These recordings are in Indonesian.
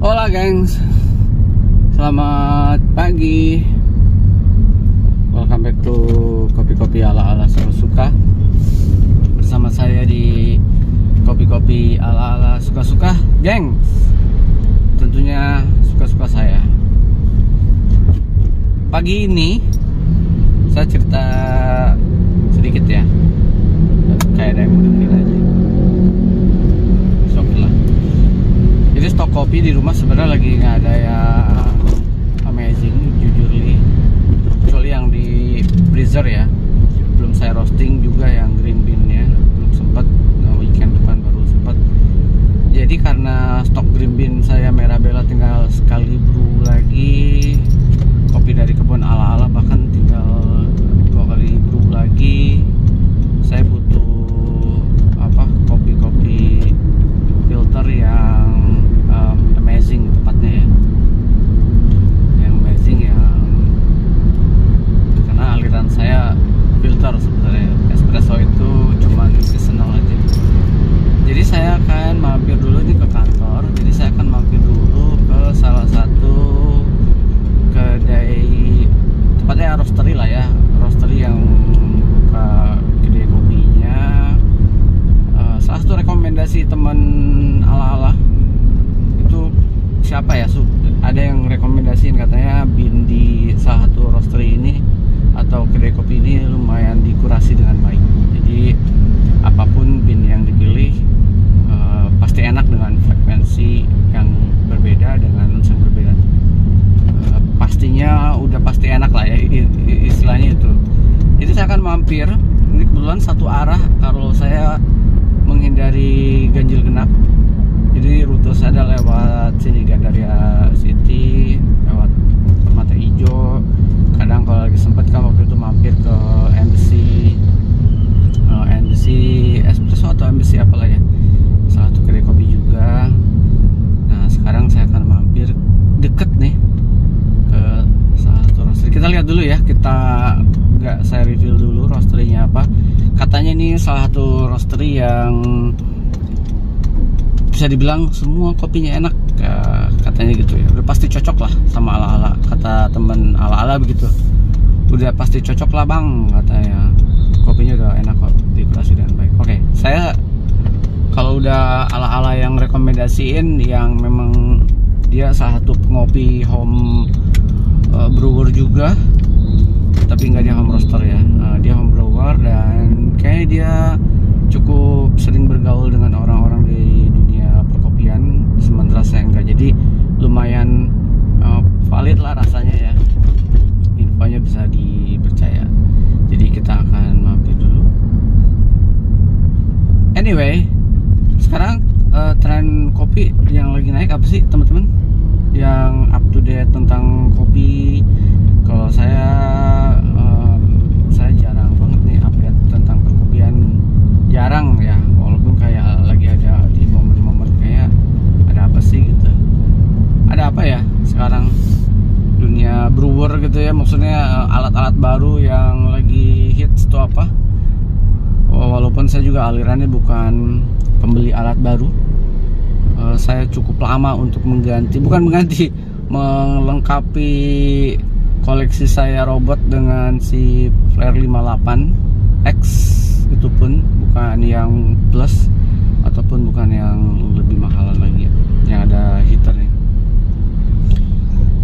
Hola gengs, selamat pagi. Welcome back to kopi-kopi ala-ala suka-suka. Bersama saya di kopi-kopi ala-ala suka-suka gengs. Tentunya suka-suka saya. Pagi ini saya cerita sedikit ya, kayak ada yang mau dengerin aja. Oke lah. Jadi stok kopi di rumah sebenarnya lagi nggak ada yang amazing, jujurly. Kecuali yang di freezer ya. Belum saya roasting juga yang green bean-nya, belum sempat. Weekend depan baru sempat. Jadi karena stok green bean saya Mirabella tinggal sekali brew lagi, kopi dari kebun ala-ala bahkan tinggal 2 kali brew lagi. Saya butuh kopi-kopi filter yang amazing tepatnya ya, yang amazing yang karena aliran saya filter sebenarnya. Espresso itu cuman seasonal aja. Jadi saya akan mampir dulu nih ke kantor. Jadi saya akan mampir dulu ke salah satu kedai, tepatnya roastery lah ya, roastery yang buka kedai kopinya. Salah satu rekomendasi teman ala-ala itu siapa ya? Ada yang rekomendasiin katanya bean di salah satu roastery ini atau kedai kopi ini lumayan dikurasi dengan baik. Jadi apapun bean yang dipilih pasti enak dengan frekuensi yang berbeda, dengan nuansa yang berbeda. Pastinya udah pasti enak lah ya, istilahnya itu. Jadi saya akan mampir. Ini kebetulan satu arah kalau saya menghindari ganjil genap. Jadi rute saya ada lewat sini, Gandaria City, lewat Permata Hijau. Kadang kalau lagi sempat kan waktu itu mampir ke Embassy Espresso atau Embassy apalah ya, salah satu kedai kopi juga. Nah sekarang saya akan mampir deket nih ke salah satu roastery. Kita lihat dulu ya, saya review dulu roasterynya apa. Katanya ini salah satu roastery yang bisa dibilang semua kopinya enak, katanya gitu ya. Udah pasti cocok lah sama ala-ala, kata temen ala-ala begitu. Udah pasti cocok lah bang, katanya. Kopinya udah enak kok, dikurasi dengan baik. Oke, saya kalau udah ala-ala yang rekomendasiin, yang memang dia salah satu pengopi home brewer juga, tapi nggak dia home roaster ya. Dia home brewer dan kayaknya dia cukup sering bergaul dengan orang-orang di dunia perkopian, sementara saya enggak. Jadi lumayan valid lah rasanya ya, infonya bisa dipercaya. Jadi kita akan mampir dulu. Anyway, sekarang tren kopi yang lagi naik apa sih teman-teman? Yang up to date tentang kopi. Kalau saya jarang banget nih update tentang perkopian, jarang ya. Walaupun kayak lagi ada di momen-momen kayak ada apa sih gitu. Ada apa ya sekarang dunia brewer gitu ya, maksudnya alat-alat baru yang lagi hits itu apa. Walaupun saya juga alirannya bukan pembeli alat baru, saya cukup lama untuk melengkapi koleksi saya robot dengan si Flare 58X. Itu pun bukan yang plus ataupun bukan yang lebih mahalan lagi ya, yang ada heaternya.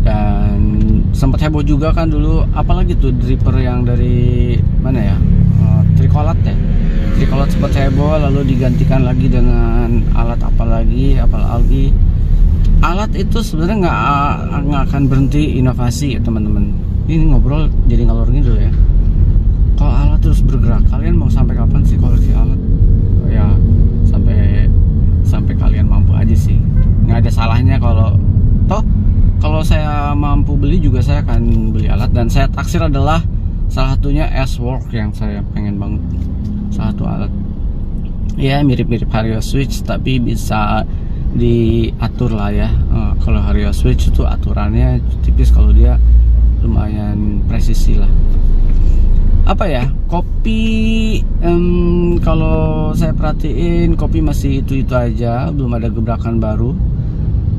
Dan sempat heboh juga kan dulu, apalagi tuh dripper yang dari mana ya, Tricolat ya. Tricolat sempat heboh, lalu digantikan lagi dengan alat apa lagi. Alat itu sebenarnya nggak akan berhenti inovasi ya teman-teman. Ini ngobrol jadi ngalor ngidul ya. Kalau alat terus bergerak, kalian mau sampai kapan sih koleksi alat? Ya sampai kalian mampu aja sih. Nggak ada salahnya kalau saya mampu beli juga saya akan beli alat. Dan saya taksir adalah salah satunya S-Work yang saya pengen banget. Salah satu alat ya mirip-mirip Hario Switch tapi bisa diatur lah ya. Kalau Hario Switch itu aturannya tipis, kalau dia lumayan presisi lah. Apa ya, kopi kalau saya perhatiin kopi masih itu aja, belum ada gebrakan baru.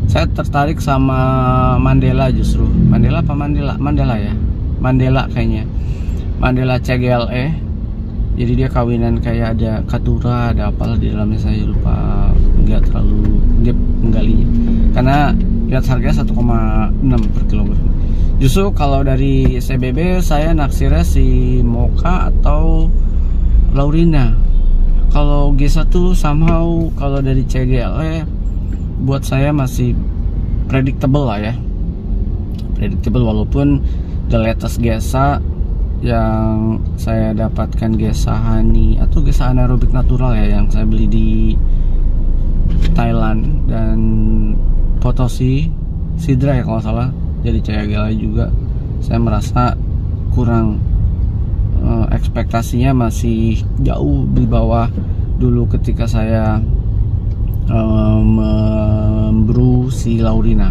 Saya tertarik sama Mandela justru. Mandela apa Mandela? Mandela ya. Mandela kayaknya. Mandela CGLE. Jadi dia kawinan kayak ada Katura, ada apalah di dalamnya, saya lupa, nggak terlalu deep menggalinya. Karena lihat harganya 1,6 per kilogram. Justru kalau dari CBB saya naksirnya si Mocha atau Laurina. Kalau G1 somehow kalau dari CGLE buat saya masih predictable lah ya. Predictable walaupun the latest Gesa yang saya dapatkan Gesa Honey atau Gesa anaerobik natural ya, yang saya beli di Thailand, dan Potosi Sidra ya kalau salah, jadi CGLE juga saya merasa kurang, ekspektasinya masih jauh di bawah dulu ketika saya membrew si Laurina,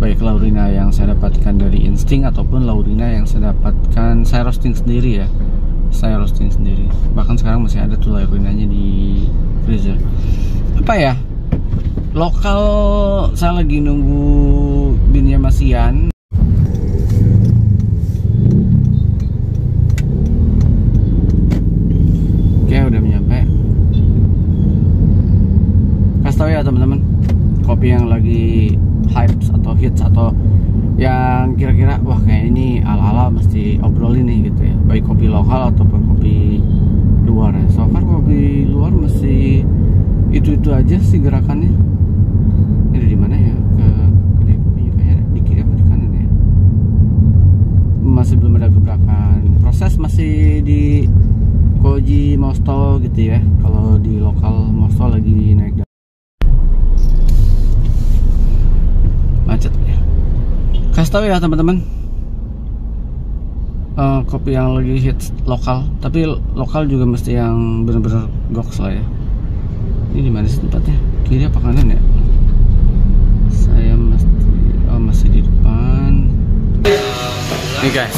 baik Laurina yang saya dapatkan dari Instinct ataupun Laurina yang saya dapatkan saya roasting sendiri ya, saya roasting sendiri. Bahkan sekarang masih ada tuh Laurinanya di freezer. Apa ya, lokal saya lagi nunggu binnya Mas Ian. Oke, udah nyampe. Kasih tau ya teman-teman, kopi yang lagi hype atau hits atau yang kira-kira wah kayak ini ala-ala mesti obrolin nih gitu ya, baik kopi lokal ataupun kopi luar ya. So far kopi luar masih itu aja sih gerakannya. Ini di mana ya? Ke kedai kopinya kayak di kiri apa di kanan ya? Masih belum ada gebrakan. Proses masih di Koji Mosto gitu ya. Kalau di lokal Mosto lagi naik macet ya. Kasih tahu ya teman-teman, kopi yang lagi hits lokal, tapi lokal juga mesti yang bener-bener goks lah ya. Ini di mana sih tempatnya? Kiri apa kanan ya? Saya masih di depan. Nih guys.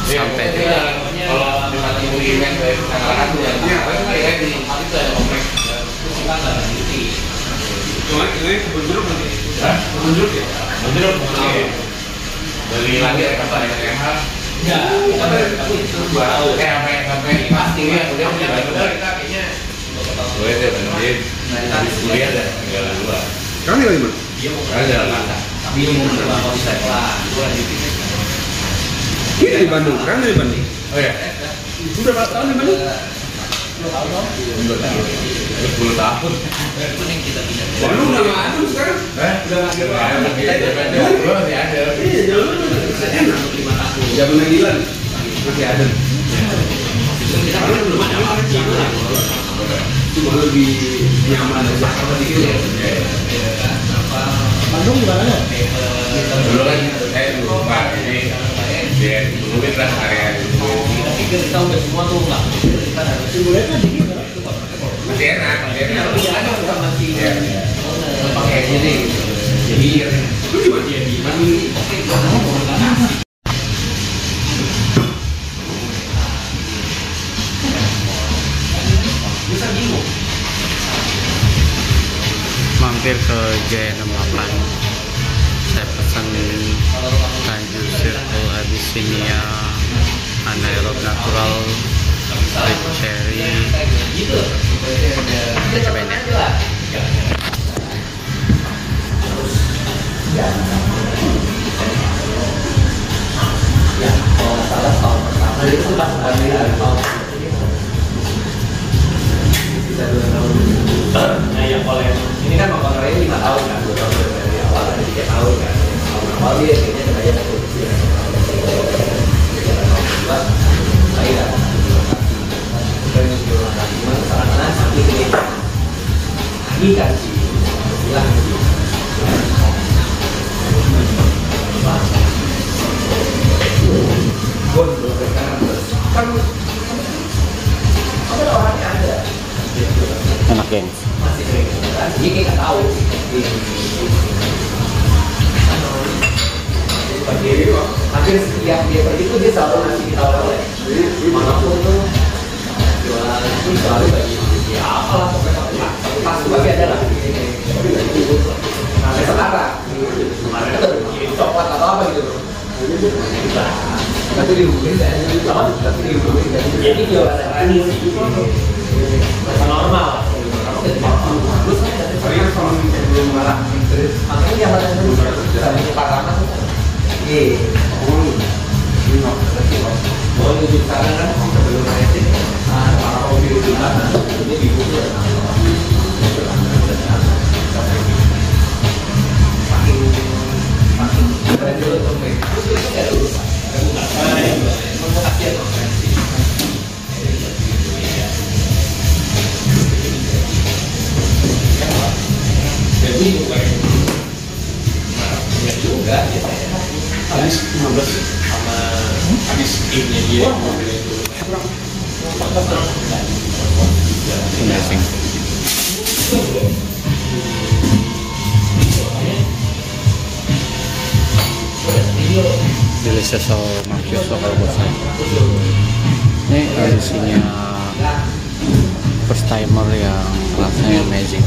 Sampai kalau di mata event dari tanggal 1 ya di kompleks cuma ini kebun jeruk nanti kebun jeruk ya beli lagi apa ya enggak sampai pasti ya udah kita kayaknya boleh deh bantuin habis kuliah dah tinggal dua sekarang tinggal di mana? Sekarang jalan tapi mau coba konsep lah ini di Bandung, sekarang dari Bandung. Oh ya? Udah berapa tahun di Bandung? 10 tahun. Bandung udah nggak ada sekarang? Udah nggak ada. Dulu masih ada. Iya, dulu enak. 5 tahun. Zaman Dilan masih ada. Sekarang belum ada lagi. Cuma lebih nyaman aja. Bandung gimana? Dulu kan saya lupa ini. Dia duluin lah area itu. Tapi kita udah semua tuh nggak. Kita harus duluin kan dikit. Masih enak, masih enak. Tapi ada orang masih pakai jadi. Jadi itu cuma jadi. Bisa bingung. Mampir ke J68. Saya pesan Tanjung Circle Abyssinia anaerob natural red cherry. Kita cobain ya. Yang oleh ini kan kontraknya 5 tahun kan, 2 tahun dari awal, 3 tahun kan. Awal dia kayaknya terbayar produksi ya. Baik lah. Gimana sarana sampai ini kan sih. Bilang kan orangnya ada. Enak geng. Masih sering kan? Dia kayak nggak tahu. Hampir setiap dia pergi itu dia selalu ngasih kita oleh-oleh. Manapun tuh jualan itu selalu bagi. Jadi normal. Habis 15 sama habis timnya dia. Amazing. Delicious so mafioso kalau buat saya. Ini isinya first timer yang rasanya amazing.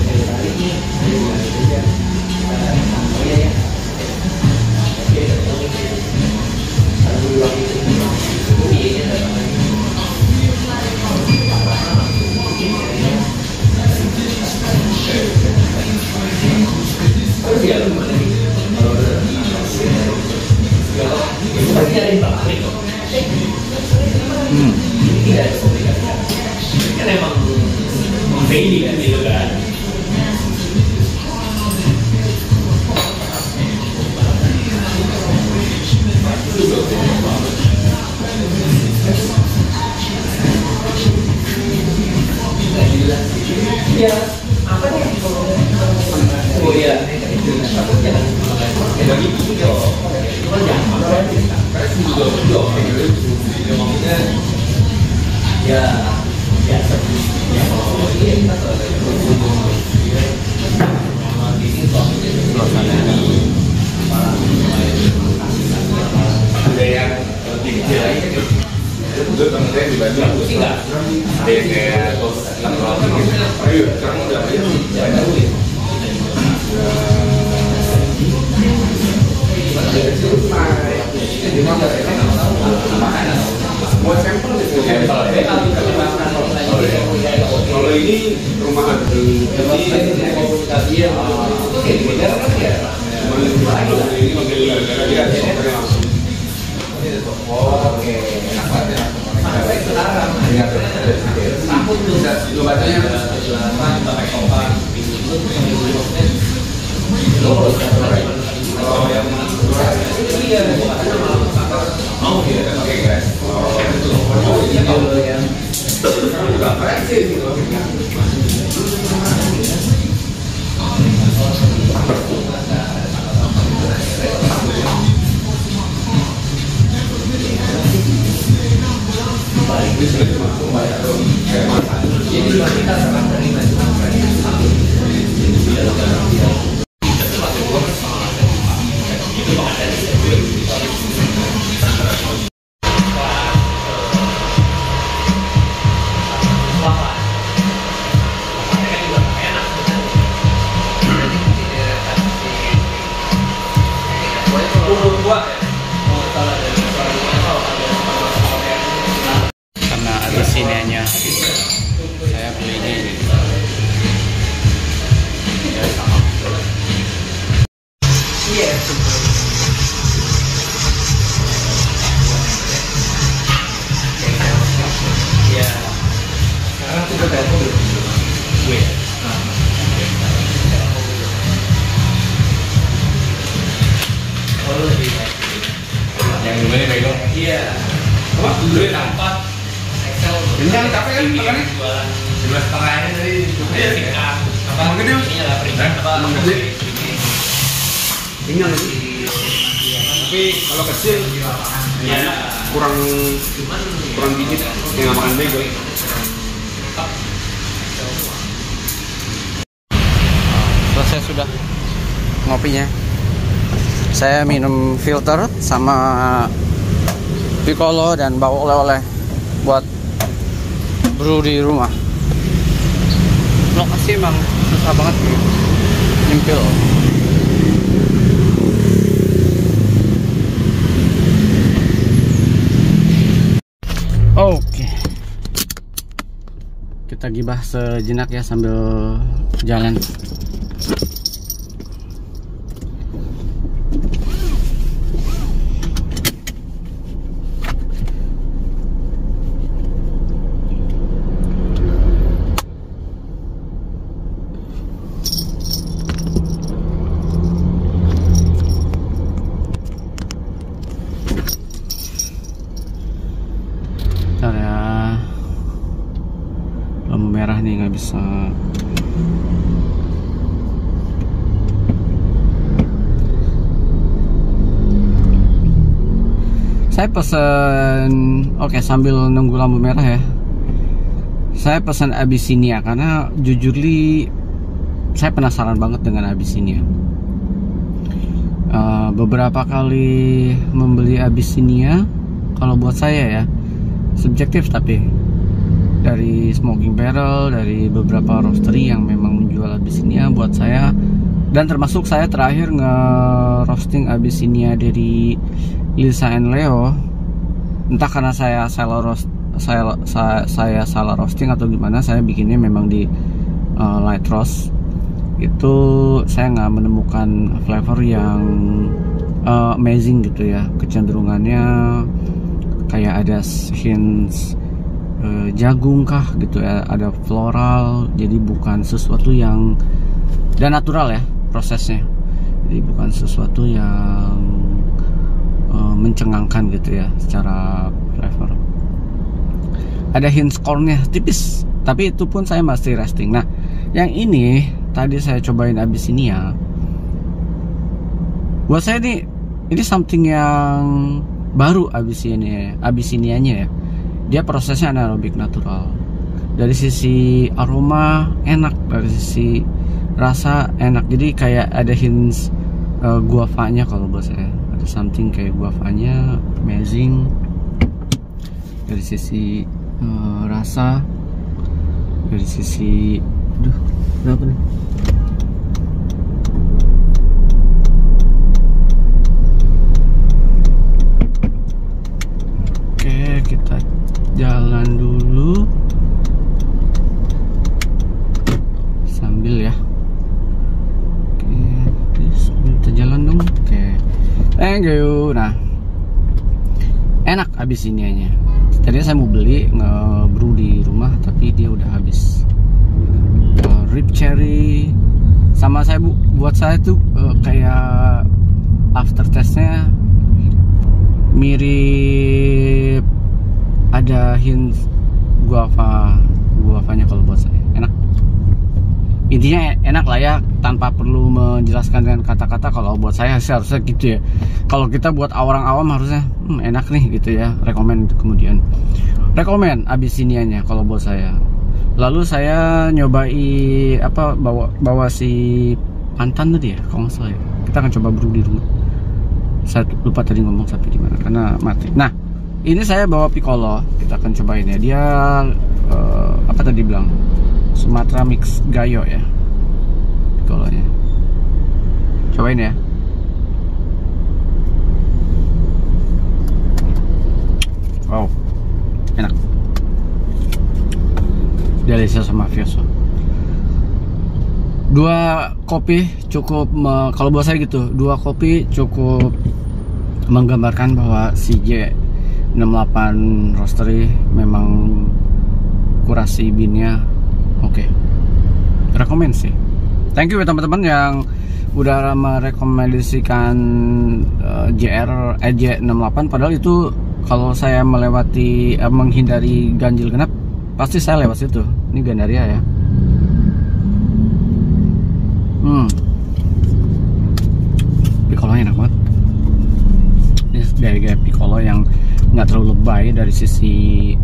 Kan emang daily kan gitu kan. Iya, apa nih? Oh iya. Ya, biasa. Ada yang lebih kecil lagi kan? Itu temen-temen di Bandung. Enggak. Ada yang kayak level gitu. Ayo, sekarang udah aja. Buat sampel gitu. Kalau ini rumahan. Jadi ini manggil gara-gara dia software langsung. Oke, enak banget ya. Bisa lu bacanya. Kalau yang mau ya, oke guys. Juga keren sih. Karena ada sinenya saya beli ini. Yang gimana nih dong? Iya. Apa? Dulu ya Empat. Excel. Kenyang capek kan makannya? 12,5 ini tadi. Iya sih kak. Apa? Emang gede? Ini lah peringkat apa? Emang gede? Kenyang sih. Tapi kalau kecil Iya. kurang dikit kayak nggak makan bagel. Selesai sudah ngopinya. Saya minum filter sama Piccolo dan bawa oleh-oleh buat brew di rumah. Lokasi emang susah banget nih, nyempil. Oke. Kita gibah sejenak ya sambil jalan. Bentar ya, lampu merah nih nggak bisa. Saya pesen, oke, sambil nunggu lampu merah ya, saya pesan Abyssinia karena jujur saya penasaran banget dengan Abyssinia. Beberapa kali membeli Abyssinia, kalau buat saya ya, subjektif, tapi dari Smoking Barrel, dari beberapa roastery yang memang menjual Abyssinia buat saya, dan termasuk saya terakhir nge-roasting Abyssinia dari Lisa and Leo, entah karena saya salah roasting atau gimana, saya bikinnya memang di light roast. Itu saya nggak menemukan flavor yang amazing gitu ya, kecenderungannya kayak ada hints jagung kah gitu ya, ada floral, jadi bukan sesuatu yang, dan natural ya prosesnya, jadi bukan sesuatu yang mencengangkan gitu ya secara flavor. Ada hints cornnya tipis, tapi itu pun saya masih resting. Nah, yang ini tadi saya cobain Abyssinia, buat saya ini something yang baru. Abyssinianya ya, dia prosesnya anaerobik natural. Dari sisi aroma enak, dari sisi rasa enak, jadi kayak ada hints guavanya kalau buat saya, ada something kayak guavanya, amazing. Dari sisi rasa, dari sisi, aduh, kenapa nih? Kita jalan dulu sambil ya. Oke, kita jalan dong. Oke, thank you. Nah, enak Abyssinianya. Tadi saya mau beli nge-brew di rumah, tapi dia udah habis. Rip cherry sama saya buat saya tuh kayak aftertaste-nya mirip, ada hint guavanya kalau buat saya. Enak, intinya enak lah ya, tanpa perlu menjelaskan dengan kata-kata. Kalau buat saya harusnya gitu ya, kalau kita buat orang awam harusnya enak nih gitu ya, rekomend. Kemudian rekomend Abyssinianya kalau buat saya. Lalu saya nyobai bawa si Pantan tadi ya, kalau nggak salah ya. Kita akan coba brew di rumah. Saya lupa tadi ngomong sampai di mana karena mati. Nah, ini saya bawa Piccolo, kita akan cobain ya. Dia apa tadi bilang, Sumatra Mix Gayo ya, Piccolonya. Cobain ya. Wow, enak, delicious sama mafioso. Dua kopi cukup, kalau buat saya gitu, dua kopi cukup menggambarkan bahwa si J68 Roastery memang kurasi binnya oke. Rekomend sih. Thank you ya teman-teman yang udah merekomendasikan J68. Padahal itu kalau saya melewati menghindari ganjil genap, pasti saya lewat situ. Ini Gandaria ya. Piccolo enak banget. Ini gaya Piccolo yang nggak terlalu lebay dari sisi,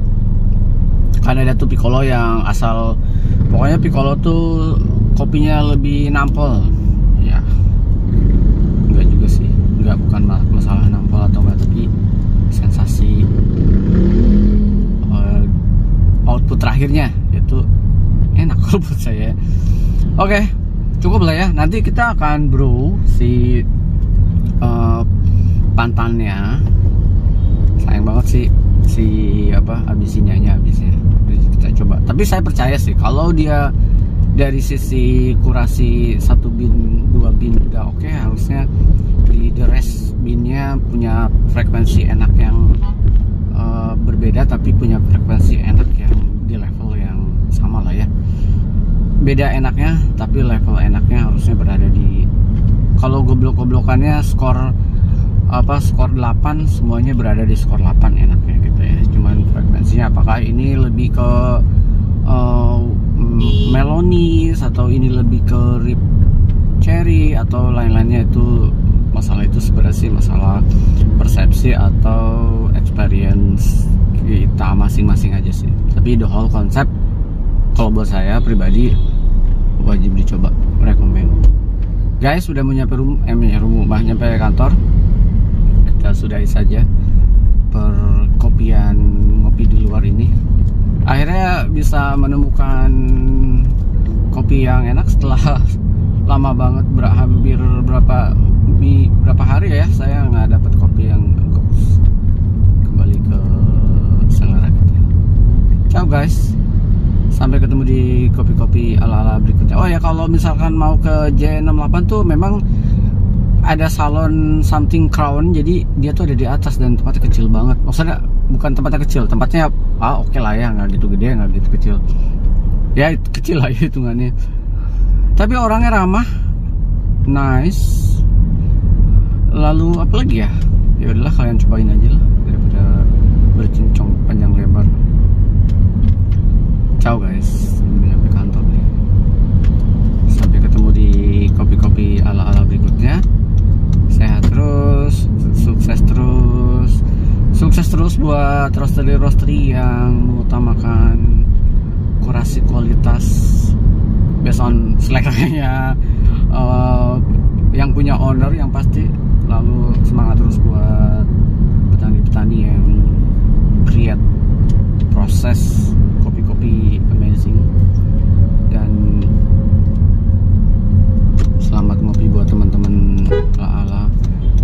karena ada tuh Piccolo yang asal, pokoknya Piccolo tuh kopinya lebih nampol ya. Enggak juga sih, bukan masalah nampol atau enggak, tapi sensasi output terakhirnya itu enak kalau buat saya. Oke, cukup lah ya. Nanti kita akan brew si Pantannya. Sayang banget sih si Abisinianya kita coba. Tapi saya percaya sih kalau dia dari sisi kurasi 1 bin 2 bin udah oke, harusnya di the rest binnya punya frekuensi enak yang berbeda, tapi punya frekuensi enak yang di level yang sama lah ya. Beda enaknya, tapi level enaknya harusnya berada di, kalau goblok-goblokannya skor 8, semuanya berada di skor 8 enaknya gitu ya. Cuman frekuensinya apakah ini lebih ke Melonis atau ini lebih ke Rip Cherry atau lain-lainnya, itu masalah itu sebenarnya sih masalah persepsi atau experience kita masing-masing aja sih. Tapi the whole concept kalau buat saya pribadi wajib dicoba, rekomend. Guys, sudah mau nyampe rumah, nyampe kantor. Kita sudahi saja perkopian ngopi di luar ini. Akhirnya bisa menemukan kopi yang enak setelah lama banget, hampir berapa hari ya saya nggak dapat kopi yang bagus. Kembali ke selera kita. Ciao guys, sampai ketemu di kopi-kopi ala-ala berikutnya. Oh ya, kalau misalkan mau ke J68 tuh memang ada salon something crown, jadi dia tuh ada di atas dan tempatnya kecil banget. Maksudnya bukan tempatnya kecil, tempatnya oke lah ya, nggak gitu gede, nggak gitu kecil ya, kecil lah ya hitungannya, tapi orangnya ramah, nice. Lalu apa lagi ya, ya udahlah kalian cobain aja lah daripada bercincong panjang lebar. Ciao guys, udah nyampe kantor nih. Sampai ketemu di kopi-kopi ala-ala berikutnya. Sehat terus, sukses terus, sukses terus buat roastery yang mengutamakan kurasi kualitas based on seleranya yang punya owner yang pasti. Lalu semangat terus buat petani-petani yang create proses kopi-kopi amazing, dan selamat ngopi buat teman-teman ala-ala.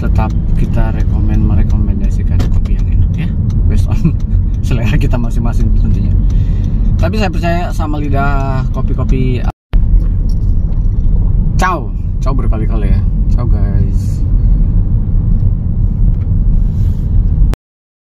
Tetap kita merekomendasikan kopi yang enak ya, based on selera kita masing-masing tentunya. Tapi saya percaya sama lidah kopi-kopi. Ciao berkali-kali ya. Ciao guys.